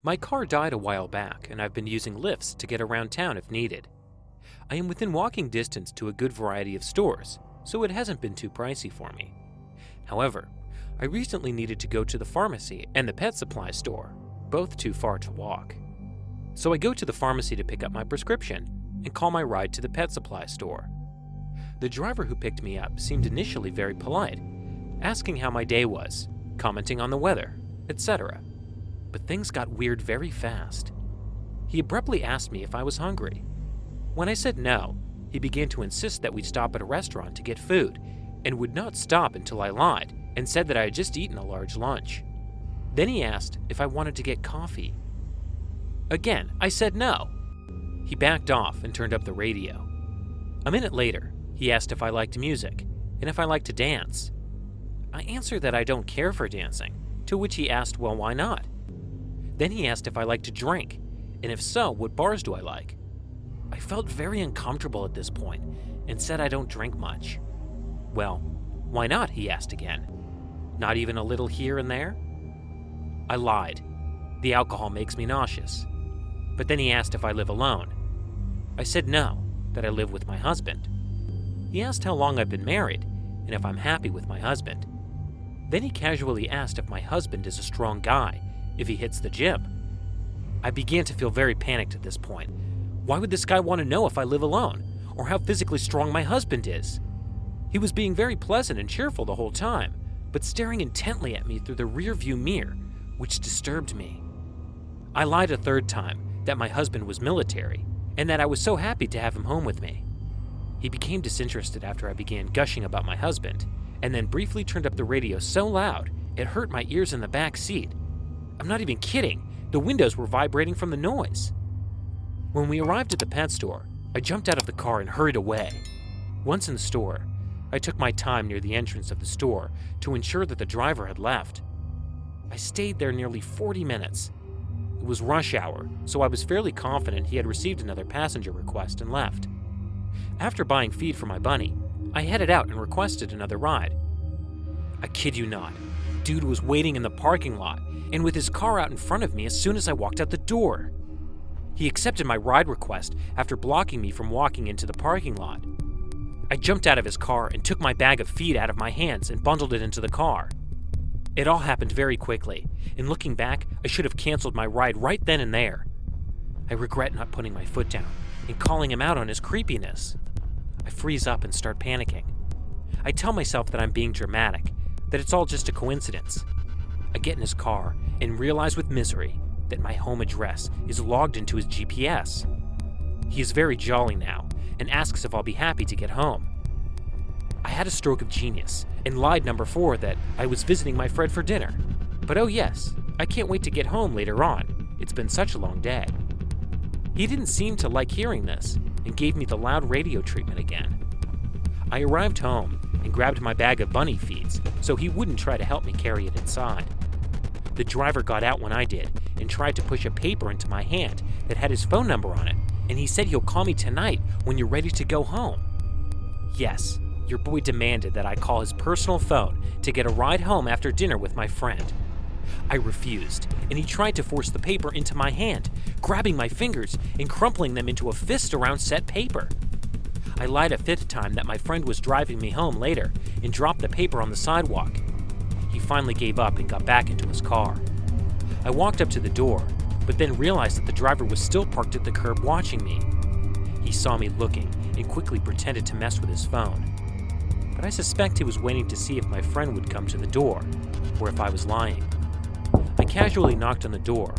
My car died a while back, and I've been using lifts to get around town if needed. I am within walking distance to a good variety of stores, so it hasn't been too pricey for me. However, I recently needed to go to the pharmacy and the pet supply store, both too far to walk. So I go to the pharmacy to pick up my prescription and call my ride to the pet supply store. The driver who picked me up seemed initially very polite, asking how my day was, commenting on the weather, etc. But things got weird very fast. He abruptly asked me if I was hungry. When I said no, he began to insist that we stop at a restaurant to get food, and would not stop until I lied and said that I had just eaten a large lunch. Then he asked if I wanted to get coffee. Again, I said no. He backed off and turned up the radio. A minute later, he asked if I liked music and if I liked to dance. I answered that I don't care for dancing, to which he asked, well, why not? Then he asked if I like to drink, and if so, what bars do I like? I felt very uncomfortable at this point and said I don't drink much. Well, why not, he asked again. Not even a little here and there? I lied. The alcohol makes me nauseous. But then he asked if I live alone. I said no, that I live with my husband. He asked how long I've been married and if I'm happy with my husband. Then he casually asked if my husband is a strong guy, if he hits the gym. I began to feel very panicked at this point. Why would this guy want to know if I live alone, or how physically strong my husband is? He was being very pleasant and cheerful the whole time, but staring intently at me through the rearview mirror, which disturbed me. I lied a third time that my husband was military, and that I was so happy to have him home with me. He became disinterested after I began gushing about my husband, and then briefly turned up the radio so loud it hurt my ears in the back seat. I'm not even kidding, the windows were vibrating from the noise. When we arrived at the pet store, I jumped out of the car and hurried away. Once in the store, I took my time near the entrance of the store to ensure that the driver had left. I stayed there nearly 40 minutes. It was rush hour, so I was fairly confident he had received another passenger request and left. After buying feed for my bunny, I headed out and requested another ride. I kid you not, dude was waiting in the parking lot and with his car out in front of me as soon as I walked out the door. He accepted my ride request after blocking me from walking into the parking lot. I jumped out of his car and took my bag of feed out of my hands and bundled it into the car. It all happened very quickly, and looking back, I should have canceled my ride right then and there. I regret not putting my foot down and calling him out on his creepiness. I freeze up and start panicking. I tell myself that I'm being dramatic, that it's all just a coincidence. I get in his car and realize with misery that my home address is logged into his GPS. He is very jolly now and asks if I'll be happy to get home. I had a stroke of genius and lied number 4 that I was visiting my friend for dinner. But oh yes, I can't wait to get home later on. It's been such a long day. He didn't seem to like hearing this and gave me the loud radio treatment again. I arrived home and grabbed my bag of bunny feeds so he wouldn't try to help me carry it inside. The driver got out when I did and tried to push a paper into my hand that had his phone number on it, and he said he'll call me tonight when you're ready to go home. Yes, your boy demanded that I call his personal phone to get a ride home after dinner with my friend. I refused, and he tried to force the paper into my hand, grabbing my fingers and crumpling them into a fist around set paper. I lied a 5th time that my friend was driving me home later and dropped the paper on the sidewalk. He finally gave up and got back into his car. I walked up to the door, but then realized that the driver was still parked at the curb watching me. He saw me looking and quickly pretended to mess with his phone. But I suspect he was waiting to see if my friend would come to the door, or if I was lying. I casually knocked on the door,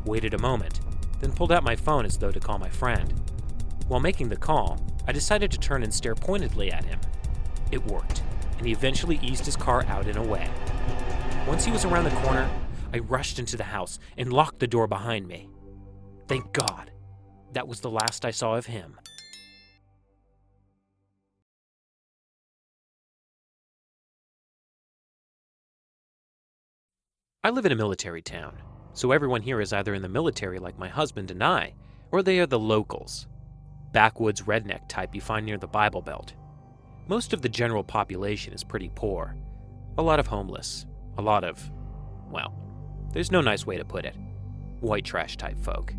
waited a moment, then pulled out my phone as though to call my friend. While making the call, I decided to turn and stare pointedly at him. It worked, and he eventually eased his car out and away. Once he was around the corner, I rushed into the house and locked the door behind me. Thank God, that was the last I saw of him. I live in a military town, so everyone here is either in the military like my husband and I, or they are the locals. Backwoods redneck type you find near the Bible Belt. Most of the general population is pretty poor. A lot of homeless. A lot of, well, there's no nice way to put it. white trash type folk.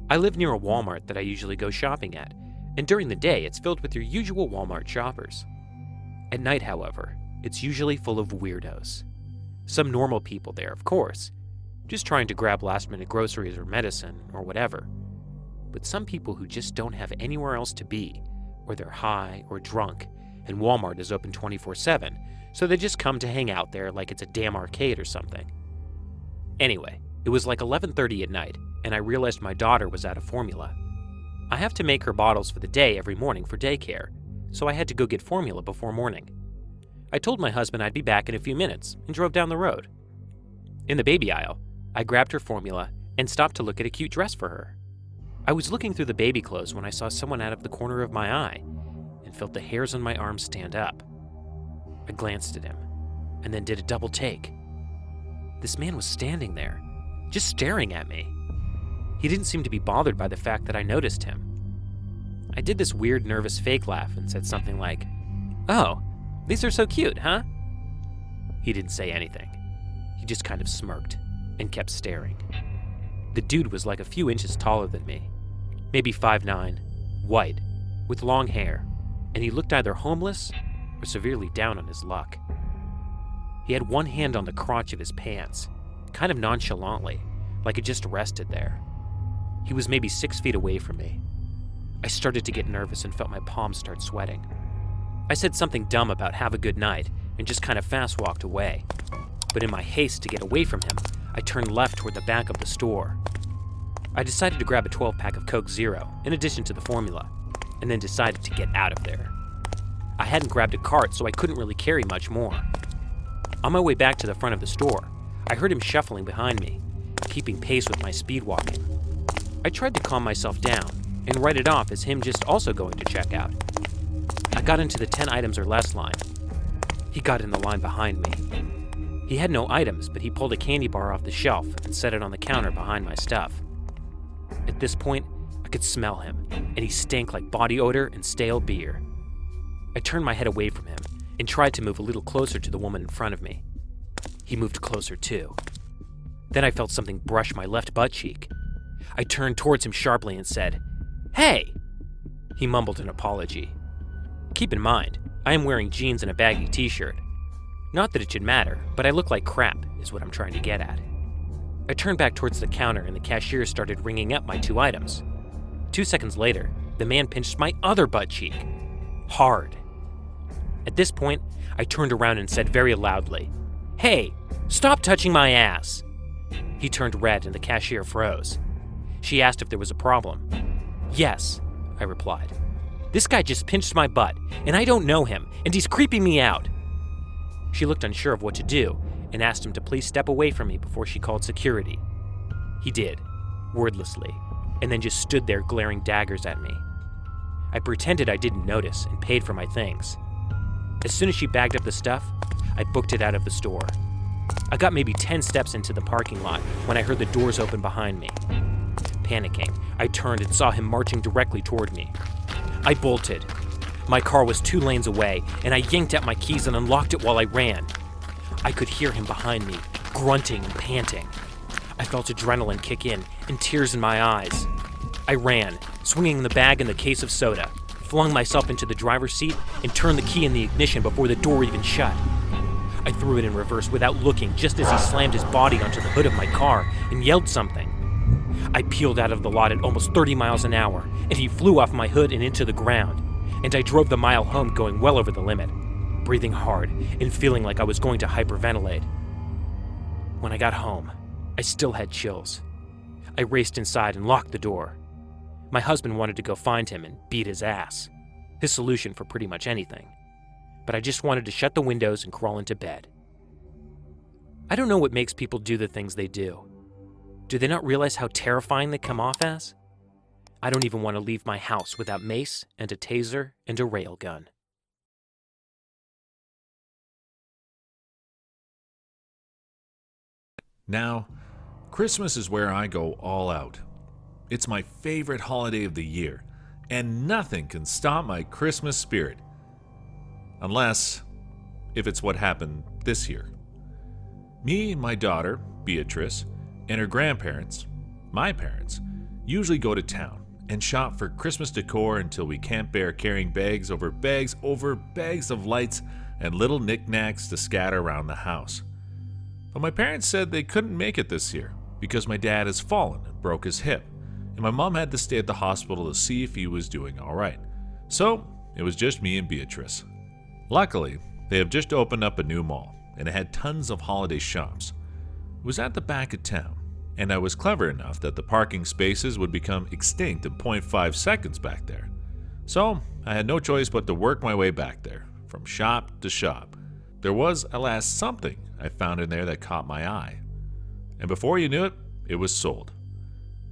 I live near a Walmart that I usually go shopping at, and during the day it's filled with your usual Walmart shoppers. At night, however, it's usually full of weirdos. Some normal people there, of course, just trying to grab last-minute groceries or medicine or whatever. But some people who just don't have anywhere else to be, or they're high or drunk, and Walmart is open 24/7, so they just come to hang out there like it's a damn arcade or something. Anyway, it was like 11:30 at night, and I realized my daughter was out of formula. I have to make her bottles for the day every morning for daycare, so I had to go get formula before morning. I told my husband I'd be back in a few minutes and drove down the road. In the baby aisle, I grabbed her formula and stopped to look at a cute dress for her. I was looking through the baby clothes when I saw someone out of the corner of my eye and felt the hairs on my arms stand up. I glanced at him and then did a double take. This man was standing there, just staring at me. He didn't seem to be bothered by the fact that I noticed him. I did this weird, nervous fake laugh and said something like, "Oh, these are so cute, huh?" He didn't say anything. He just kind of smirked and kept staring. The dude was like a few inches taller than me, maybe 5'9", white, with long hair, and he looked either homeless or severely down on his luck. He had one hand on the crotch of his pants, kind of nonchalantly, like it just rested there. He was maybe 6 feet away from me. I started to get nervous and felt my palms start sweating. I said something dumb about have a good night and just kind of fast walked away. But in my haste to get away from him, I turned left toward the back of the store. I decided to grab a 12-pack of Coke Zero, in addition to the formula, and then decided to get out of there. I hadn't grabbed a cart, so I couldn't really carry much more. On my way back to the front of the store, I heard him shuffling behind me, keeping pace with my speed walking. I tried to calm myself down and write it off as him just also going to check out. I got into the 10 items or less line. He got in the line behind me. He had no items, but he pulled a candy bar off the shelf and set it on the counter behind my stuff. At this point, I could smell him, and he stank like body odor and stale beer. I turned my head away from him and tried to move a little closer to the woman in front of me. He moved closer too. Then I felt something brush my left butt cheek. I turned towards him sharply and said, "Hey!" He mumbled an apology. Keep in mind, I am wearing jeans and a baggy t-shirt. Not that it should matter, but I look like crap, is what I'm trying to get at. I turned back towards the counter and the cashier started ringing up my 2 items. 2 seconds later, the man pinched my other butt cheek. Hard. At this point, I turned around and said very loudly, "Hey, stop touching my ass!" He turned red and the cashier froze. She asked if there was a problem. "Yes," I replied. "This guy just pinched my butt, and I don't know him, and he's creeping me out." She looked unsure of what to do and asked him to please step away from me before she called security. He did, wordlessly, and then just stood there glaring daggers at me. I pretended I didn't notice and paid for my things. As soon as she bagged up the stuff, I booked it out of the store. I got maybe 10 steps into the parking lot when I heard the doors open behind me. Panicking, I turned and saw him marching directly toward me. I bolted. My car was 2 lanes away, and I yanked out my keys and unlocked it while I ran. I could hear him behind me, grunting and panting. I felt adrenaline kick in and tears in my eyes. I ran, swinging the bag and the case of soda, flung myself into the driver's seat, and turned the key in the ignition before the door even shut. I threw it in reverse without looking just as he slammed his body onto the hood of my car and yelled something. I peeled out of the lot at almost 30 miles an hour, and he flew off my hood and into the ground, and I drove the mile home going well over the limit, breathing hard and feeling like I was going to hyperventilate. When I got home, I still had chills. I raced inside and locked the door. My husband wanted to go find him and beat his ass, his solution for pretty much anything. But I just wanted to shut the windows and crawl into bed. I don't know what makes people do the things they do. Do they not realize how terrifying they come off as? I don't even want to leave my house without mace and a taser and a railgun. Now, Christmas is where I go all out. It's my favorite holiday of the year, and nothing can stop my Christmas spirit. Unless, if it's what happened this year. Me and my daughter, Beatrice, and her grandparents, My parents usually go to town and shop for Christmas decor until we can't bear carrying bags over bags of lights and little knickknacks to scatter around the house. But my parents said they couldn't make it this year because my dad has fallen and broke his hip, and my mom had to stay at the hospital to see if he was doing all right. So it was just me and Beatrice. Luckily, they have just opened up a new mall, and it had tons of holiday shops. It was at the back of town, and I was clever enough that the parking spaces would become extinct in 0.5 seconds back there. So I had no choice but to work my way back there, from shop to shop. There was, alas, something I found in there that caught my eye. And before you knew it, it was sold.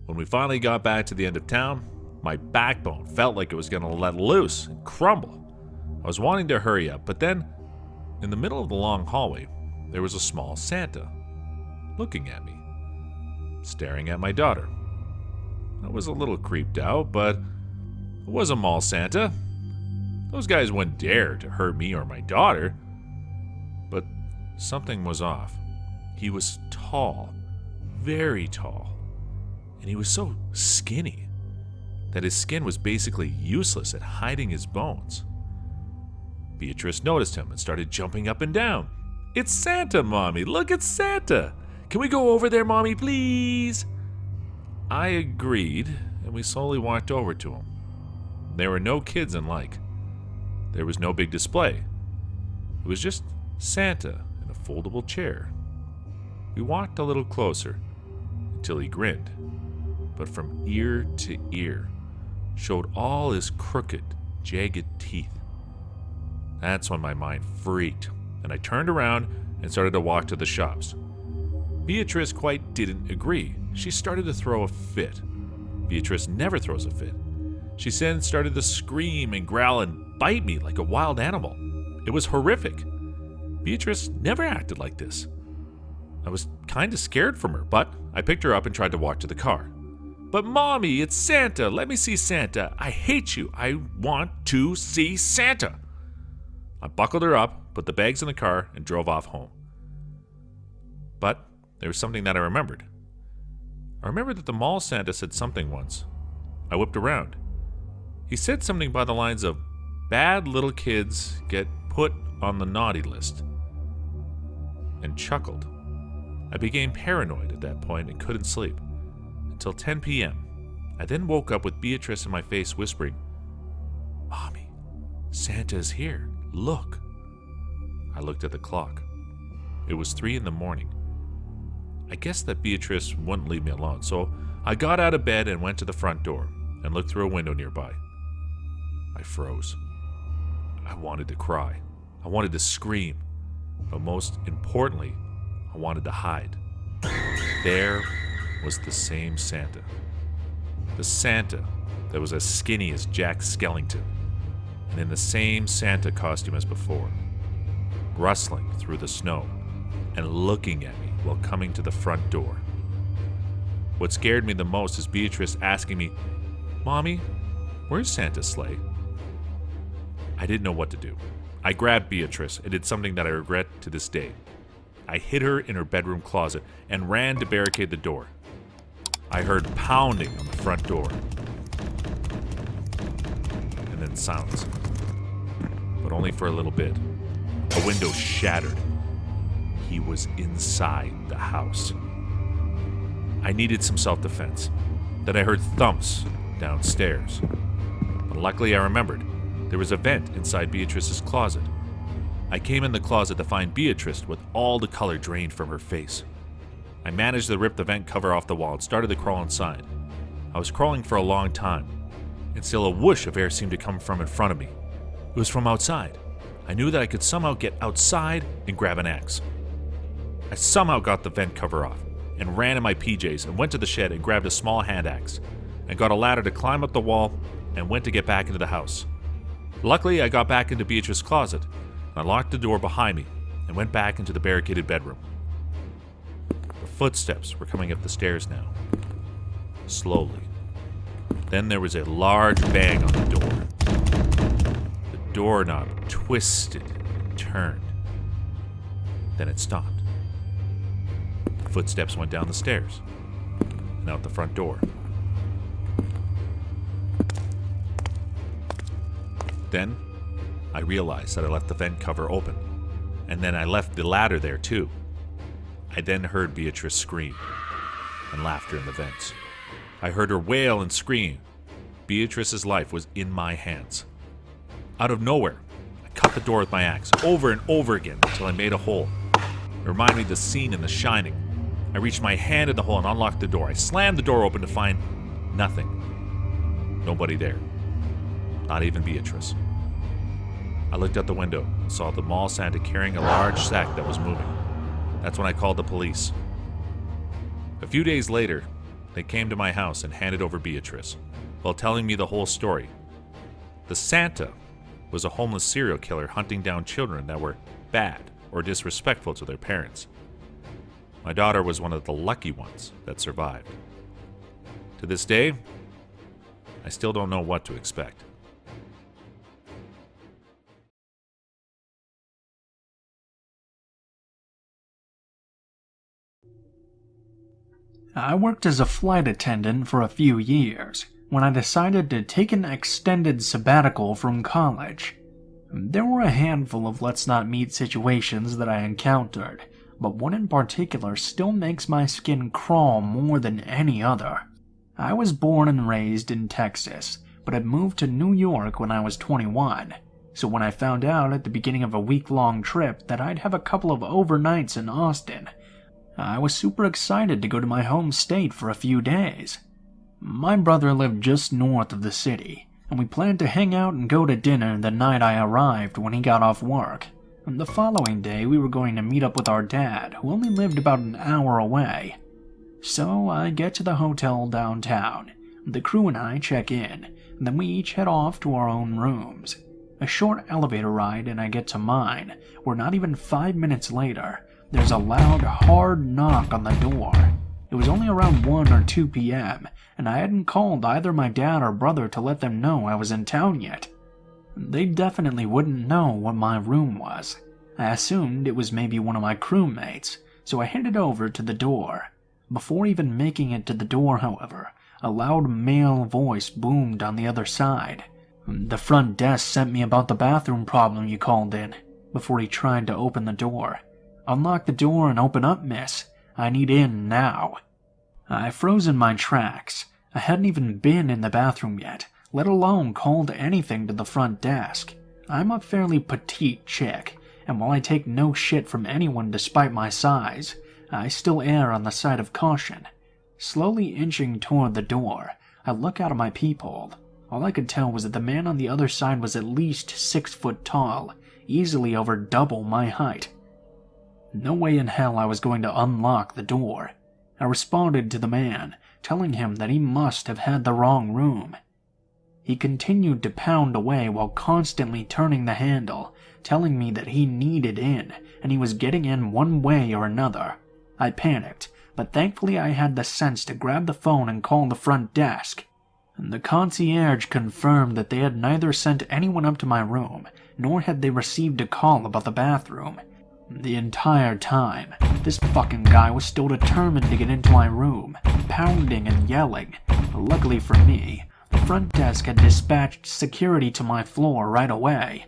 When we finally got back to the end of town, my backbone felt like it was going to let loose and crumble. I was wanting to hurry up, but then, in the middle of the long hallway, there was a small Santa, looking at me, staring at my daughter. I was a little creeped out, but it was a mall Santa. Those guys wouldn't dare to hurt me or my daughter. But something was off. He was tall, very tall, and he was so skinny that his skin was basically useless at hiding his bones. Beatrice noticed him and started jumping up and down. "It's Santa, Mommy! Look, it's Santa! Can we go over there, Mommy, please?" I agreed, and we slowly walked over to him. There were no kids in like. There was no big display. It was just Santa in a foldable chair. We walked a little closer until he grinned, but from ear to ear showed all his crooked, jagged teeth. That's when my mind freaked, and I turned around and started to walk to the shops. Beatrice quite didn't agree. She started to throw a fit. Beatrice never throws a fit. She then started to scream and growl and bite me like a wild animal. It was horrific. Beatrice never acted like this. I was kind of scared from her, but I picked her up and tried to walk to the car. "But Mommy, it's Santa. Let me see Santa. I hate you. I want to see Santa." I buckled her up, put the bags in the car, and drove off home. But there was something that I remembered. I remembered that the mall Santa said something once. I whipped around. He said something by the lines of, "Bad little kids get put on the naughty list," and chuckled. I became paranoid at that point and couldn't sleep until 10 p.m. I then woke up with Beatrice in my face whispering, "Mommy, Santa is here. Look." I looked at the clock. It was 3 a.m. I guessed that Beatrice wouldn't leave me alone, so I got out of bed and went to the front door and looked through a window nearby. I froze. I wanted to cry. I wanted to scream. But most importantly, I wanted to hide. There was the same Santa. The Santa that was as skinny as Jack Skellington, and in the same Santa costume as before, rustling through the snow and looking at me while coming to the front door. What scared me the most is Beatrice asking me, "Mommy, where's Santa's sleigh?" I didn't know what to do. I grabbed Beatrice and did something that I regret to this day. I hid her in her bedroom closet and ran to barricade the door. I heard pounding on the front door, and then silence. But only for a little bit. A window shattered. He was inside the house. I needed some self-defense. Then I heard thumps downstairs. But luckily I remembered. There was a vent inside Beatrice's closet. I came in the closet to find Beatrice with all the color drained from her face. I managed to rip the vent cover off the wall and started to crawl inside. I was crawling for a long time, and still a whoosh of air seemed to come from in front of me. It was from outside. I knew that I could somehow get outside and grab an axe. I somehow got the vent cover off and ran in my PJs and went to the shed and grabbed a small hand axe and got a ladder to climb up the wall and went to get back into the house. Luckily, I got back into Beatrice's closet and I locked the door behind me and went back into the barricaded bedroom. The footsteps were coming up the stairs now, slowly. Then there was a large bang on the door. The doorknob twisted and turned. Then it stopped. The footsteps went down the stairs. and out the front door. Then, I realized that I left the vent cover open, and then I left the ladder there too. I then heard Beatrice scream and laughter in the vents. I heard her wail and scream. Beatrice's life was in my hands. Out of nowhere, I cut the door with my axe over and over again until I made a hole. It reminded me of the scene in The Shining. I reached my hand in the hole and unlocked the door. I slammed the door open to find nothing. Nobody there. Not even Beatrice. I looked out the window and saw the mall Santa carrying a large sack that was moving. That's when I called the police. A few days later, they came to my house and handed over Beatrice, while telling me the whole story. The Santa was a homeless serial killer hunting down children that were bad or disrespectful to their parents. My daughter was one of the lucky ones that survived. To this day, I still don't know what to expect. I worked as a flight attendant for a few years when I decided to take an extended sabbatical from college. There were a handful of let's not meet situations that I encountered, but one in particular still makes my skin crawl more than any other. I was born and raised in Texas, but had moved to New York when I was 21, so when I found out at the beginning of a week-long trip that I'd have a couple of overnights in Austin, I was super excited to go to my home state for a few days. My brother lived just north of the city, and we planned to hang out and go to dinner the night I arrived when he got off work. And the following day we were going to meet up with our dad, who only lived about an hour away. So I get to the hotel downtown, the crew and I check in, and then we each head off to our own rooms. A short elevator ride and I get to mine, where not even 5 minutes later, there's a loud, hard knock on the door. It was only around 1 or 2 p.m., and I hadn't called either my dad or brother to let them know I was in town yet. They definitely wouldn't know what my room was. I assumed it was maybe one of my crewmates, so I headed over to the door. Before even making it to the door, however, a loud male voice boomed on the other side. "The front desk sent me about the bathroom problem you called in," before he tried to open the door. "Unlock the door and open up, miss. I need in now." I froze in my tracks. I hadn't even been in the bathroom yet, let alone called anything to the front desk. I'm a fairly petite chick, and while I take no shit from anyone despite my size, I still err on the side of caution. Slowly inching toward the door, I look out of my peephole. All I could tell was that the man on the other side was at least 6 foot tall, easily over double my height. No way in hell I was going to unlock the door. I responded to the man, telling him that he must have had the wrong room. He continued to pound away while constantly turning the handle, telling me that he needed in, and he was getting in one way or another. I panicked, but thankfully I had the sense to grab the phone and call the front desk. The concierge confirmed that they had neither sent anyone up to my room, nor had they received a call about the bathroom. The entire time, this fucking guy was still determined to get into my room, pounding and yelling. Luckily for me, the front desk had dispatched security to my floor right away.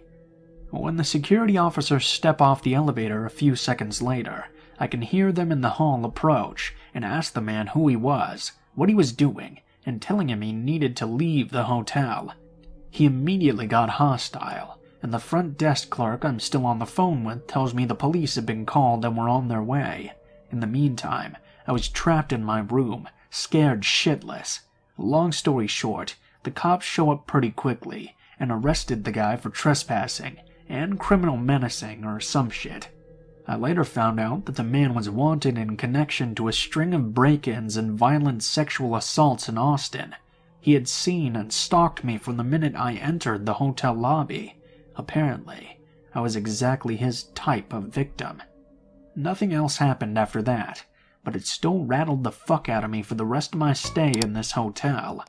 When the security officers step off the elevator a few seconds later, I can hear them in the hall approach and ask the man who he was, what he was doing, and telling him he needed to leave the hotel. He immediately got hostile, and the front desk clerk I'm still on the phone with tells me the police had been called and were on their way. In the meantime, I was trapped in my room, scared shitless. Long story short, the cops show up pretty quickly and arrested the guy for trespassing and criminal menacing or some shit. I later found out that the man was wanted in connection to a string of break-ins and violent sexual assaults in Austin. He had seen and stalked me from the minute I entered the hotel lobby. Apparently, I was exactly his type of victim. Nothing else happened after that, but it still rattled the fuck out of me for the rest of my stay in this hotel.